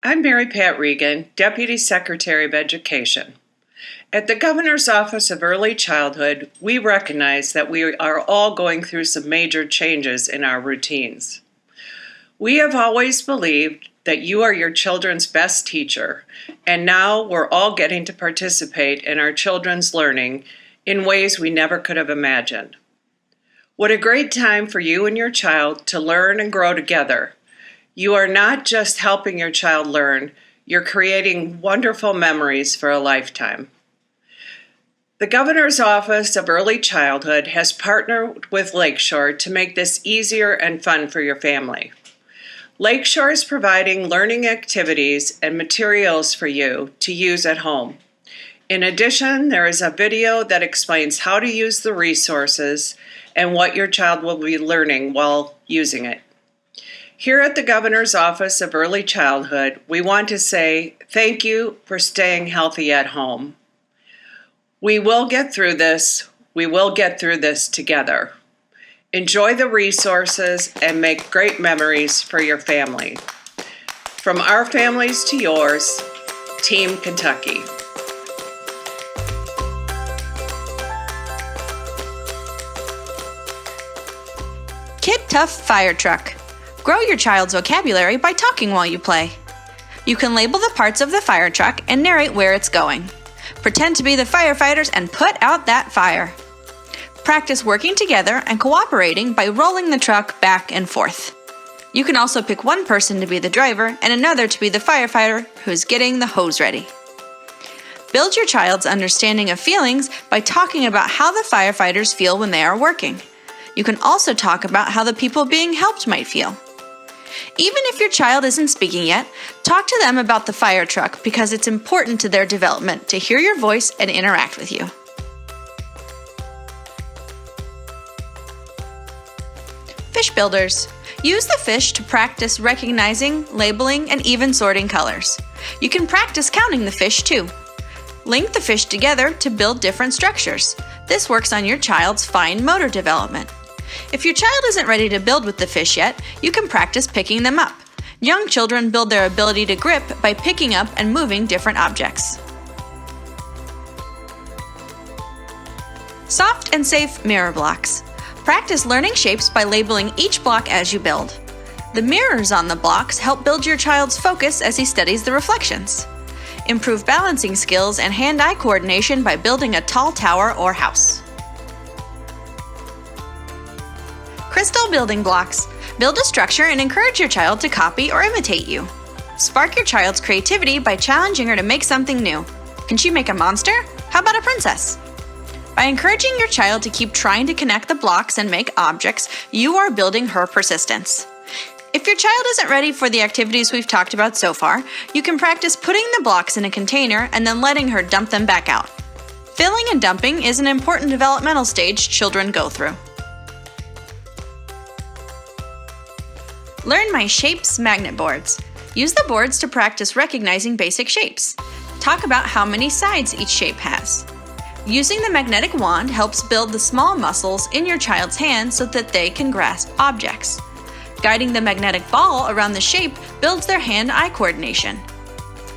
I'm Mary Pat Regan, Deputy Secretary of Education. At the Governor's Office of Early Childhood, we recognize that we are all going through some major changes in our routines. We have always believed that you are your children's best teacher, and now we're all getting to participate in our children's learning in ways we never could have imagined. What a great time for you and your child to learn and grow together. You are not just helping your child learn, you're creating wonderful memories for a lifetime. The Governor's Office of Early Childhood has partnered with Lakeshore to make this easier and fun for your family. Lakeshore is providing learning activities and materials for you to use at home. In addition, there is a video that explains how to use the resources and what your child will be learning while using it. Here at the Governor's Office of Early Childhood, we want to say thank you for staying healthy at home. We will get through this. We will get through this together. Enjoy the resources and make great memories for your family. From our families to yours, Team Kentucky. Kid Tough Fire Truck. Grow your child's vocabulary by talking while you play. You can label the parts of the fire truck and narrate where it's going. Pretend to be the firefighters and put out that fire. Practice working together and cooperating by rolling the truck back and forth. You can also pick one person to be the driver and another to be the firefighter who's getting the hose ready. Build your child's understanding of feelings by talking about how the firefighters feel when they are working. You can also talk about how the people being helped might feel. Even if your child isn't speaking yet, talk to them about the fire truck because it's important to their development to hear your voice and interact with you. Fish builders. Use the fish to practice recognizing, labeling, and even sorting colors. You can practice counting the fish too. Link the fish together to build different structures. This works on your child's fine motor development. If your child isn't ready to build with the fish yet, you can practice picking them up. Young children build their ability to grip by picking up and moving different objects. Soft and safe mirror blocks. Practice learning shapes by labeling each block as you build. The mirrors on the blocks help build your child's focus as he studies the reflections. Improve balancing skills and hand-eye coordination by building a tall tower or house. Crystal building blocks. Build a structure and encourage your child to copy or imitate you. Spark your child's creativity by challenging her to make something new. Can she make a monster? How about a princess? By encouraging your child to keep trying to connect the blocks and make objects, you are building her persistence. If your child isn't ready for the activities we've talked about so far, you can practice putting the blocks in a container and then letting her dump them back out. Filling and dumping is an important developmental stage children go through. Learn My Shapes magnet boards. Use the boards to practice recognizing basic shapes. Talk about how many sides each shape has. Using the magnetic wand helps build the small muscles in your child's hands so that they can grasp objects. Guiding the magnetic ball around the shape builds their hand-eye coordination.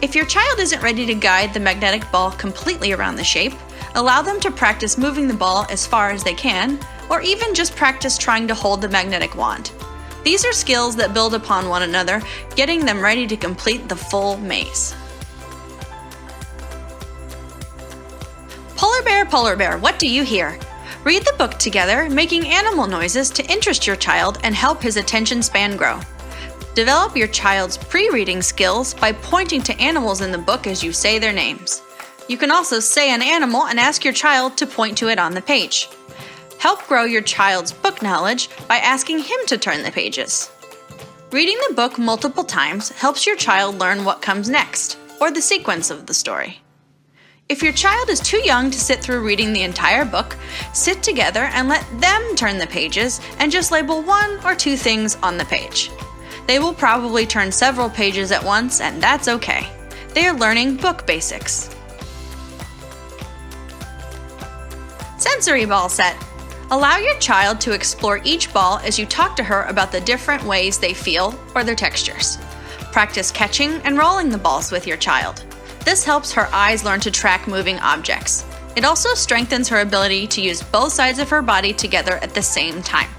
If your child isn't ready to guide the magnetic ball completely around the shape, allow them to practice moving the ball as far as they can, or even just practice trying to hold the magnetic wand. These are skills that build upon one another, getting them ready to complete the full maze. Polar Bear, what do you hear? Read the book together, making animal noises to interest your child and help his attention span grow. Develop your child's pre-reading skills by pointing to animals in the book as you say their names. You can also say an animal and ask your child to point to it on the page. Help grow your child's book knowledge by asking him to turn the pages. Reading the book multiple times helps your child learn what comes next, or the sequence of the story. If your child is too young to sit through reading the entire book, sit together and let them turn the pages and just label one or two things on the page. They will probably turn several pages at once, and that's okay. They are learning book basics. Sensory ball set. Allow your child to explore each ball as you talk to her about the different ways they feel or their textures. Practice catching and rolling the balls with your child. This helps her eyes learn to track moving objects. It also strengthens her ability to use both sides of her body together at the same time.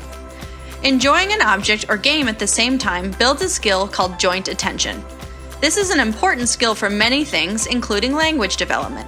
Enjoying an object or game at the same time builds a skill called joint attention. This is an important skill for many things, including language development.